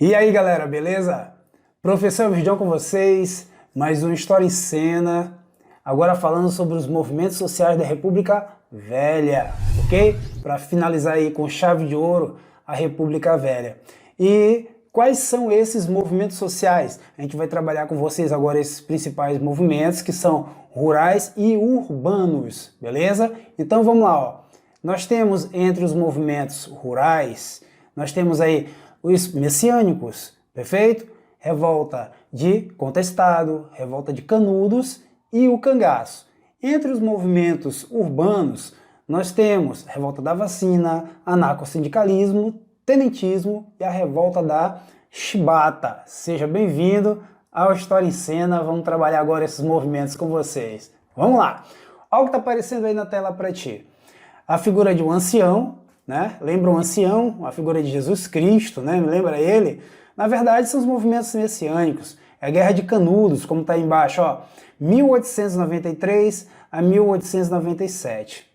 E aí galera, beleza? Professor Virgão com vocês, mais uma História em Cena, agora falando sobre os movimentos sociais da República Velha, ok? Para finalizar aí com chave de ouro a República Velha. E quais são esses movimentos sociais? A gente vai trabalhar com vocês agora esses principais movimentos que são rurais e urbanos, beleza? Então vamos lá, ó. Nós temos entre os movimentos rurais, nós temos aí os messiânicos, perfeito? Revolta de Contestado, revolta de Canudos e o cangaço. Entre os movimentos urbanos, nós temos revolta da vacina, anarcossindicalismo, tenentismo e a revolta da chibata. Seja bem-vindo ao História em Cena, vamos trabalhar agora esses movimentos com vocês. Vamos lá! Olha o que está aparecendo aí na tela para ti. A figura de um ancião, né? Lembra um ancião, a figura de Jesus Cristo, né? Me lembra ele? Na verdade, são os movimentos messiânicos. É a Guerra de Canudos, como está aí embaixo, ó, 1893 a 1897.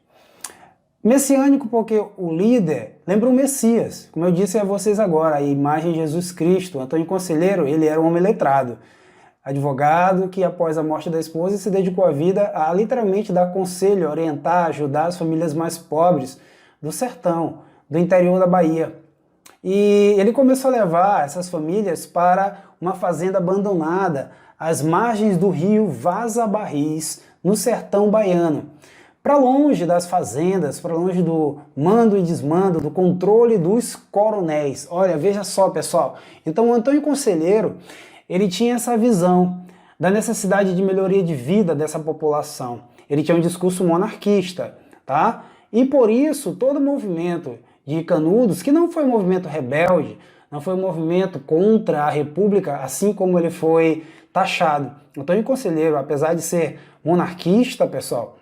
Messiânico porque o líder lembra o Messias. Como eu disse a vocês agora, a imagem de Jesus Cristo. Antônio Conselheiro, ele era um homem letrado. Advogado que, após a morte da esposa, se dedicou à vida a literalmente dar conselho, orientar, ajudar as famílias mais pobres do sertão, do interior da Bahia. E ele começou a levar essas famílias para uma fazenda abandonada, às margens do rio Vaza Barris, no sertão baiano. Para longe das fazendas, para longe do mando e desmando, do controle dos coronéis. Olha, veja só, pessoal. Então, o Antônio Conselheiro, ele tinha essa visão da necessidade de melhoria de vida dessa população. Ele tinha um discurso monarquista, tá? E por isso, todo o movimento de Canudos, que não foi um movimento rebelde, não foi um movimento contra a República, assim como ele foi taxado. Antônio Conselheiro, apesar de ser monarquista, pessoal,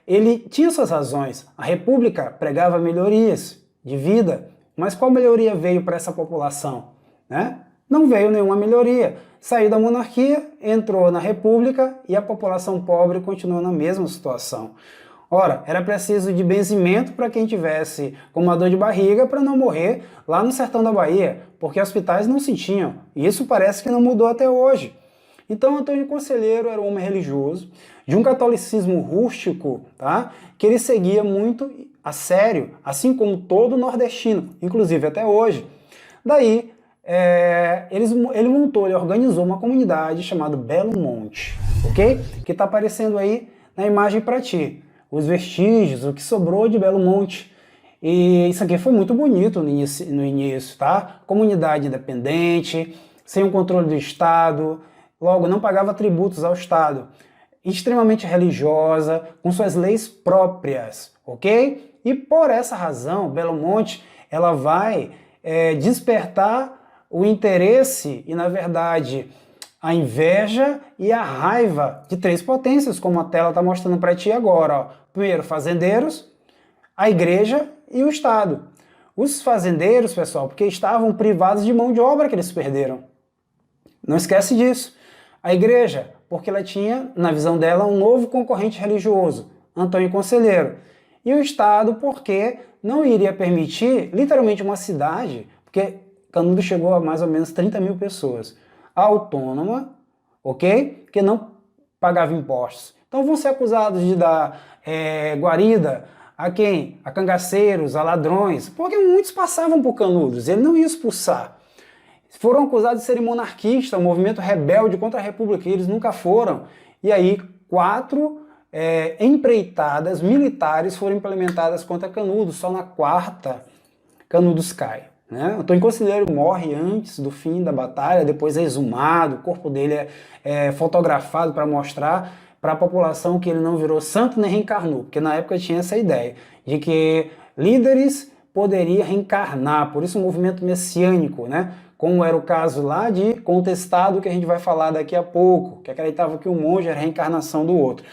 ele tinha suas razões. A República pregava melhorias de vida, mas qual melhoria veio para essa população, né? Não veio nenhuma melhoria. Saiu da monarquia, entrou na república e a população pobre continuou na mesma situação. Ora, era preciso de benzimento para quem tivesse com uma dor de barriga para não morrer lá no sertão da Bahia, porque hospitais não se tinham. E isso parece que não mudou até hoje. Então, Antônio Conselheiro era um homem religioso, de um catolicismo rústico, tá? Que ele seguia muito a sério, assim como todo nordestino, inclusive até hoje. Daí, ele organizou uma comunidade chamada Belo Monte, ok? Que está aparecendo aí na imagem para ti. Os vestígios, o que sobrou de Belo Monte. E isso aqui foi muito bonito no início, tá? Comunidade independente, sem o controle do Estado, logo não pagava tributos ao Estado. Extremamente religiosa, com suas leis próprias, ok? E por essa razão, Belo Monte, ela vai despertar o interesse e, na verdade, a inveja e a raiva de três potências, como a tela está mostrando para ti agora. Ó. Primeiro, fazendeiros, a igreja e o Estado. Os fazendeiros, pessoal, porque estavam privados de mão de obra que eles perderam. Não esquece disso. A igreja, porque ela tinha, na visão dela, um novo concorrente religioso, Antônio Conselheiro. E o Estado, porque não iria permitir, literalmente, uma cidade, porque Canudos chegou a mais ou menos 30 mil pessoas, autônoma, ok? Que não pagava impostos. Então vão ser acusados de dar guarida a quem? A cangaceiros, a ladrões, porque muitos passavam por Canudos, ele não ia expulsar. Foram acusados de serem monarquistas, um movimento rebelde contra a República, e eles nunca foram. E aí 4 empreitadas militares foram implementadas contra Canudos, só na 4ª Canudos cai. Né? Antônio Conselheiro morre antes do fim da batalha, depois é exumado, o corpo dele é fotografado para mostrar para a população que ele não virou santo nem reencarnou, porque na época tinha essa ideia de que líderes poderiam reencarnar, por isso o movimento messiânico, né? Como era o caso lá de Contestado, que a gente vai falar daqui a pouco, que acreditava que o monge era a reencarnação do outro.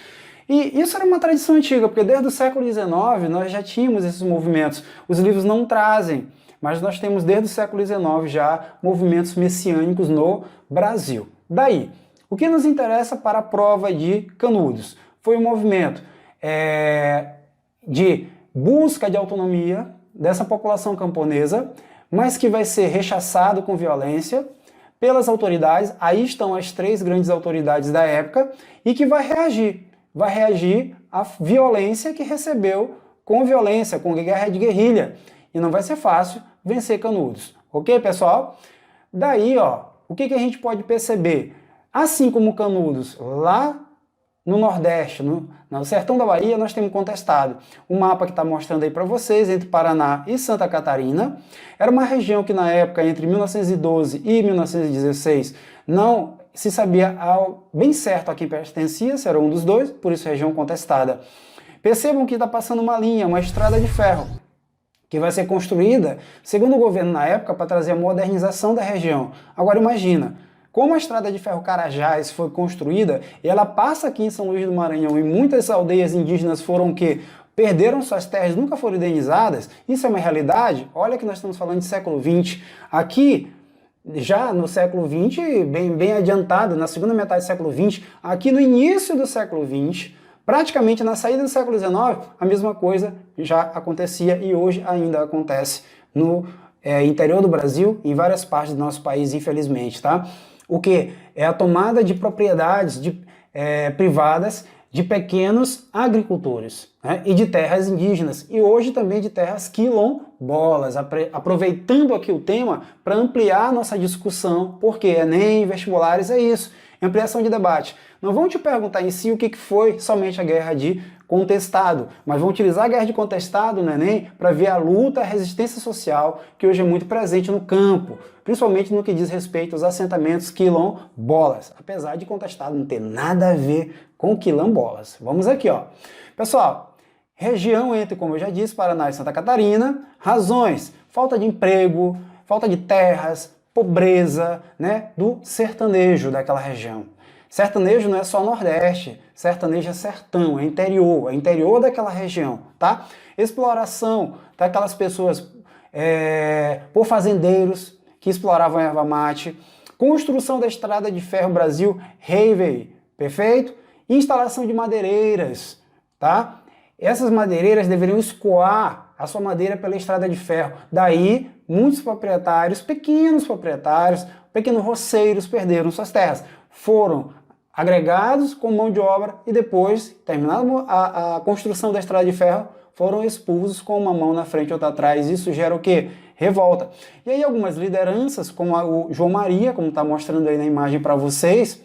E isso era uma tradição antiga, porque desde o século XIX nós já tínhamos esses movimentos. Os livros não trazem, mas nós temos desde o século XIX já movimentos messiânicos no Brasil. Daí, o que nos interessa para a prova de Canudos? Foi um movimento de busca de autonomia dessa população camponesa, mas que vai ser rechaçado com violência pelas autoridades. Aí estão as três grandes autoridades da época e que vai reagir à violência que recebeu com violência, com guerra de guerrilha. E não vai ser fácil vencer Canudos. Ok, pessoal? Daí, ó, o que a gente pode perceber? Assim como Canudos, lá no Nordeste, no sertão da Bahia, nós temos contestado. O mapa que está mostrando aí para vocês, entre Paraná e Santa Catarina, era uma região que na época, entre 1912 e 1916, não se sabia bem certo a quem pertencia, se era um dos dois, por isso região contestada. Percebam que está passando uma linha, uma estrada de ferro, que vai ser construída, segundo o governo na época, para trazer a modernização da região. Agora imagina, como a estrada de ferro Carajás foi construída, e ela passa aqui em São Luís do Maranhão, e muitas aldeias indígenas foram que perderam suas terras, nunca foram indenizadas, isso é uma realidade. Olha que nós estamos falando de século XX. Aqui, já no século XX, bem adiantado, na segunda metade do século XX, aqui no início do século XX, praticamente na saída do século XIX, a mesma coisa já acontecia e hoje ainda acontece no interior do Brasil, em várias partes do nosso país, infelizmente, tá? O que? É a tomada de propriedades privadas de pequenos agricultores, né? E de terras indígenas, e hoje também de terras quilombolas, aproveitando aqui o tema para ampliar a nossa discussão, porque Enem, vestibulares é isso, ampliação de debate. Não vão te perguntar em si o que foi somente a guerra de contestado, mas vão utilizar a guerra de contestado no Enem para ver a luta, a resistência social que hoje é muito presente no campo, principalmente no que diz respeito aos assentamentos quilombolas, apesar de contestado não ter nada a ver com quilombolas. Vamos aqui, ó. Pessoal, região entre, como eu já disse, Paraná e Santa Catarina, razões, falta de emprego, falta de terras, pobreza, né, do sertanejo daquela região. Sertanejo não é só Nordeste, sertanejo é sertão, é interior daquela região, tá? Exploração daquelas pessoas por fazendeiros que exploravam a erva mate, construção da estrada de ferro Brasil-Highway, perfeito? Instalação de madeireiras, tá? Essas madeireiras deveriam escoar a sua madeira pela estrada de ferro. Daí, muitos proprietários, pequenos roceiros perderam suas terras. Foram agregados com mão de obra e depois, terminada a construção da estrada de ferro, foram expulsos com uma mão na frente e outra atrás. Isso gera o quê? Revolta. E aí algumas lideranças, como o João Maria, como está mostrando aí na imagem para vocês,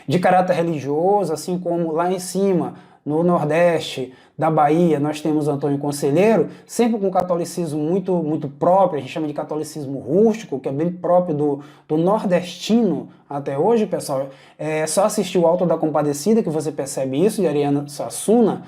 de caráter religioso, assim como lá em cima, no Nordeste da Bahia, nós temos Antônio Conselheiro, sempre com um catolicismo muito próprio, a gente chama de catolicismo rústico, que é bem próprio do nordestino até hoje, pessoal. É só assistir o Alto da Compadecida que você percebe isso, de Ariano Suassuna.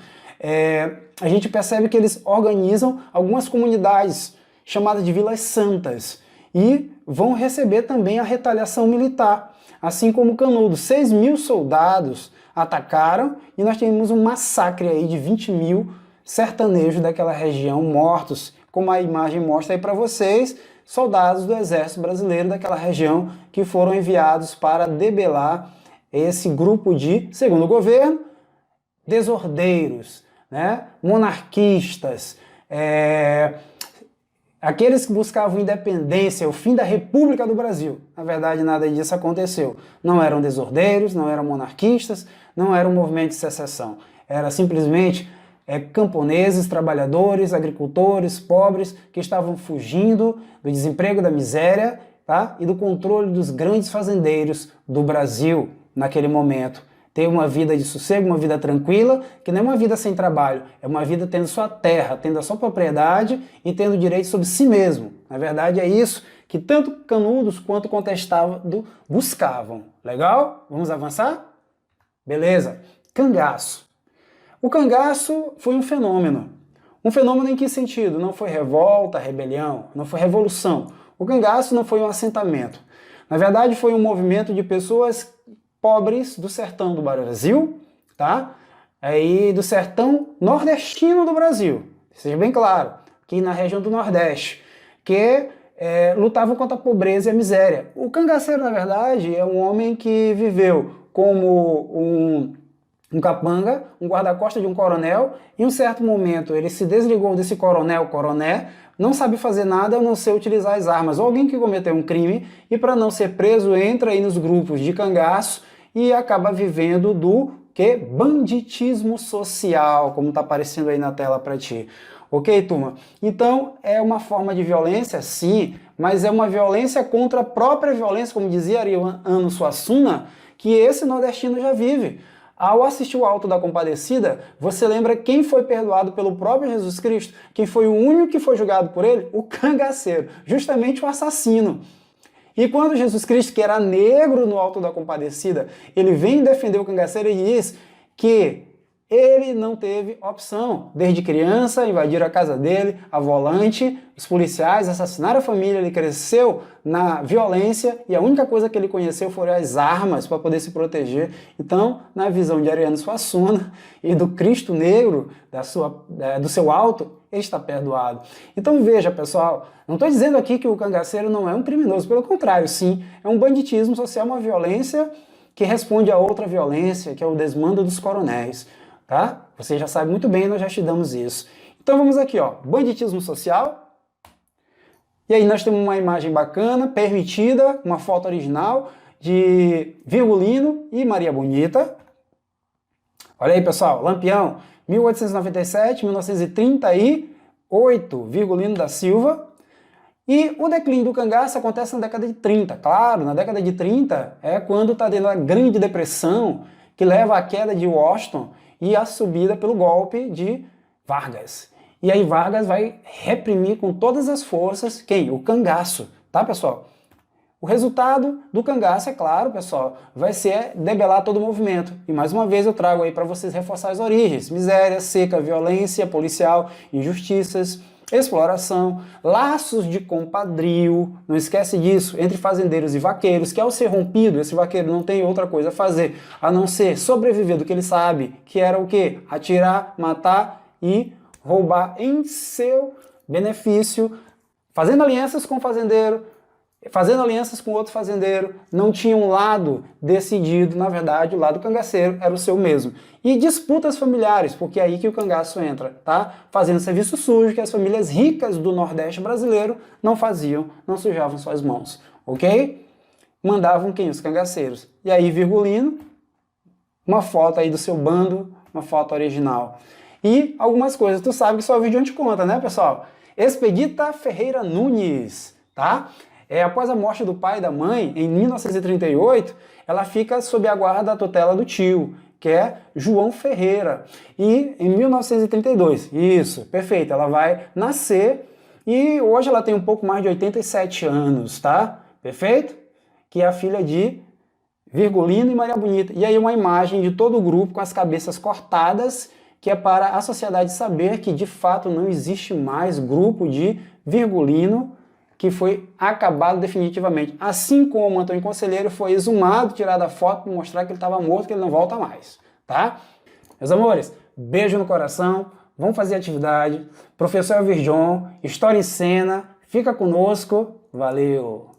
A gente percebe que eles organizam algumas comunidades chamadas de Vilas Santas e vão receber também a retaliação militar, assim como Canudos. 6.000 soldados atacaram e nós tivemos um massacre aí de 20.000 sertanejos daquela região mortos, como a imagem mostra aí para vocês, soldados do exército brasileiro daquela região que foram enviados para debelar esse grupo de, segundo o governo, desordeiros, né? Monarquistas, aqueles que buscavam independência, o fim da República do Brasil. Na verdade, nada disso aconteceu. Não eram desordeiros, não eram monarquistas, não era um movimento de secessão. Era simplesmente camponeses, trabalhadores, agricultores, pobres, que estavam fugindo do desemprego, da miséria, tá? E do controle dos grandes fazendeiros do Brasil naquele momento. Ter uma vida de sossego, uma vida tranquila, que não é uma vida sem trabalho, é uma vida tendo sua terra, tendo a sua propriedade e tendo direito sobre si mesmo. Na verdade é isso que tanto Canudos quanto Contestado buscavam. Legal? Vamos avançar? Beleza. Cangaço. O cangaço foi um fenômeno. Um fenômeno em que sentido? Não foi revolta, rebelião, não foi revolução. O cangaço não foi um assentamento. Na verdade foi um movimento de pessoas pobres do sertão do Brasil, tá? Aí do sertão nordestino do Brasil, seja bem claro, aqui na região do Nordeste, que lutavam contra a pobreza e a miséria. O cangaceiro, na verdade, é um homem que viveu como um capanga, um guarda-costas de um coronel, e em um certo momento ele se desligou desse coroné, não sabe fazer nada a não ser utilizar as armas. Ou alguém que cometeu um crime e para não ser preso entra aí nos grupos de cangaço e acaba vivendo do que? Banditismo social, como está aparecendo aí na tela para ti. Ok, turma? Então, é uma forma de violência, sim, mas é uma violência contra a própria violência, como dizia Ariano Suassuna, que esse nordestino já vive. Ao assistir o Alto da Compadecida, você lembra quem foi perdoado pelo próprio Jesus Cristo? Quem foi o único que foi julgado por ele? O cangaceiro, justamente o assassino. E quando Jesus Cristo, que era negro no Alto da Compadecida, ele vem defender o cangaceiro e diz que ele não teve opção. Desde criança, invadiram a casa dele, a volante, os policiais assassinaram a família, ele cresceu na violência e a única coisa que ele conheceu foram as armas para poder se proteger. Então, na visão de Ariano Suassuna e do Cristo negro, do seu alto, ele está perdoado. Então veja, pessoal, não estou dizendo aqui que o cangaceiro não é um criminoso, pelo contrário, sim, é um banditismo social, uma violência que responde a outra violência, que é o desmando dos coronéis. Tá? Você já sabe muito bem, nós já estudamos isso. Então vamos aqui, ó, banditismo social. E aí nós temos uma imagem bacana, permitida, uma foto original de Virgulino e Maria Bonita. Olha aí, pessoal, Lampião, 1897, 1938, Virgulino da Silva. E o declínio do cangaço acontece na década de 30. Claro, na década de 30 é quando está dentro da Grande Depressão, que leva à queda de Washington e a subida pelo golpe de Vargas. E aí Vargas vai reprimir com todas as forças quem? O cangaço, tá, pessoal? O resultado do cangaço, é claro, pessoal, vai ser debelar todo o movimento. E mais uma vez eu trago aí para vocês reforçar as origens: miséria, seca, violência policial, injustiças, exploração, laços de compadrio, não esquece disso, entre fazendeiros e vaqueiros, que ao ser rompido, esse vaqueiro não tem outra coisa a fazer, a não ser sobreviver do que ele sabe, que era o quê? Atirar, matar e roubar em seu benefício, fazendo alianças com o fazendeiro, fazendo alianças com outro fazendeiro, não tinha um lado decidido, na verdade o lado cangaceiro era o seu mesmo. E disputas familiares, porque é aí que o cangaço entra, tá? Fazendo serviço sujo que as famílias ricas do Nordeste brasileiro não faziam, não sujavam suas mãos, ok? Mandavam quem? Os cangaceiros. E aí Virgulino, uma foto aí do seu bando, uma foto original. E algumas coisas, tu sabe que só o vídeo onde conta, né, pessoal? Expedita Ferreira Nunes, tá? Após a morte do pai e da mãe, em 1938, ela fica sob a guarda da tutela do tio, que é João Ferreira. E em 1932, isso, perfeito, ela vai nascer e hoje ela tem um pouco mais de 87 anos, tá? Perfeito? Que é a filha de Virgulino e Maria Bonita. E aí uma imagem de todo o grupo com as cabeças cortadas, que é para a sociedade saber que de fato não existe mais grupo de Virgulino, que foi acabado definitivamente. Assim como o Antônio Conselheiro foi exumado, tirado a foto para mostrar que ele estava morto, que ele não volta mais, tá? Meus amores, beijo no coração, vamos fazer atividade. Professor Elvir John, História em Cena, fica conosco, valeu!